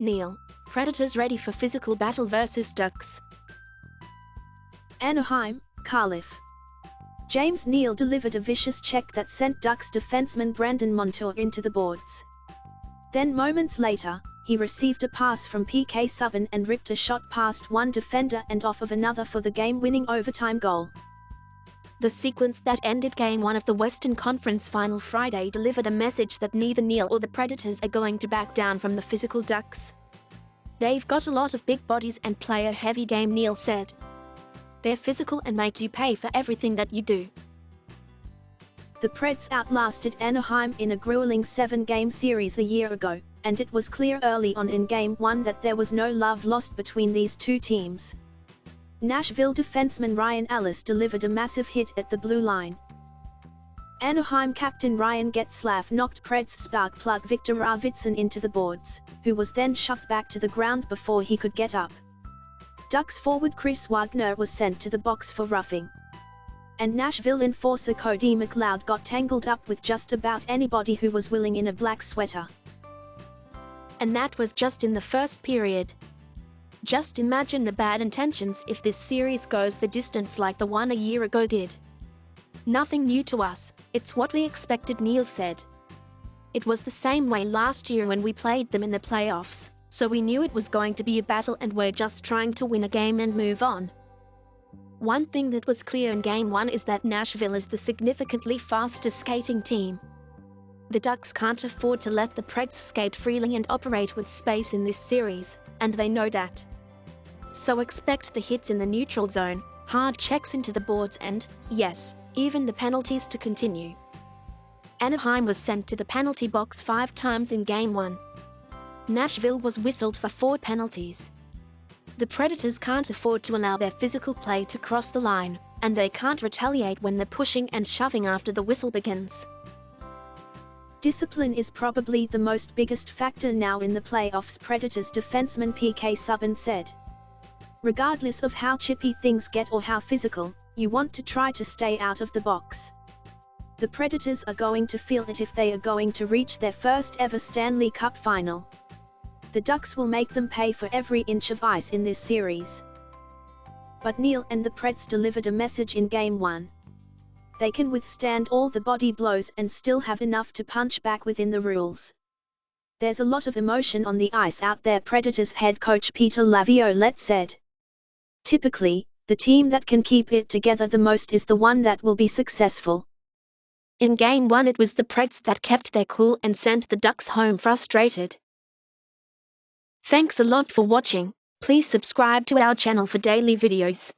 Neal, Predators ready for physical battle versus Ducks. ANAHEIM, Calif. James Neal delivered a vicious check that sent Ducks defenseman Brandon Montour into the boards. Then moments later, he received a pass from PK Subban and ripped a shot past one defender and off of another for the game-winning overtime goal. The sequence that ended Game 1 of the Western Conference Final Friday delivered a message that neither Neal or the Predators are going to back down from the physical Ducks. "They've got a lot of big bodies and play a heavy game," Neal said. "They're physical and make you pay for everything that you do." The Preds outlasted ANAHEIM in a grueling 7-game series a year ago, and it was clear early on in Game 1 that there was no love lost between these two teams. Nashville defenseman Ryan Ellis delivered a massive hit at the blue line. ANAHEIM captain Ryan Getzlaf knocked Preds spark plug Victor Arvidsson into the boards, who was then shoved back to the ground before he could get up. Ducks forward Chris Wagner was sent to the box for roughing. And Nashville enforcer Cody McLeod got tangled up with just about anybody who was willing in a black sweater. And that was just in the first period. Just imagine the bad intentions if this series goes the distance like the one a year ago did. "Nothing new to us, it's what we expected," Neal said. "It was the same way last year when we played them in the playoffs, so we knew it was going to be a battle and we're just trying to win a game and move on." One thing that was clear in Game 1 is that Nashville is the significantly faster skating team. The Ducks can't afford to let the Preds skate freely and operate with space in this series, and they know that. So expect the hits in the neutral zone, hard checks into the boards and, yes, even the penalties to continue. ANAHEIM was sent to the penalty box 5 times in Game 1. Nashville was whistled for 4 penalties. The Predators can't afford to allow their physical play to cross the line, and they can't retaliate when they're pushing and shoving after the whistle begins. Discipline is probably the most biggest factor now in the playoffs, Predators defenseman PK Subban said. "Regardless of how chippy things get or how physical, you want to try to stay out of the box. The Predators are going to feel it if they are going to reach their first ever Stanley Cup final. The Ducks will make them pay for every inch of ice in this series." But Neal and the Preds delivered a message in Game 1. They can withstand all the body blows and still have enough to punch back within the rules. "There's a lot of emotion on the ice out there," Predators head coach Peter Laviolette said. "Typically, the team that can keep it together the most is the one that will be successful." In Game 1 it was the Preds that kept their cool and sent the Ducks home frustrated. Thanks a lot for watching. Please subscribe to our channel for daily videos.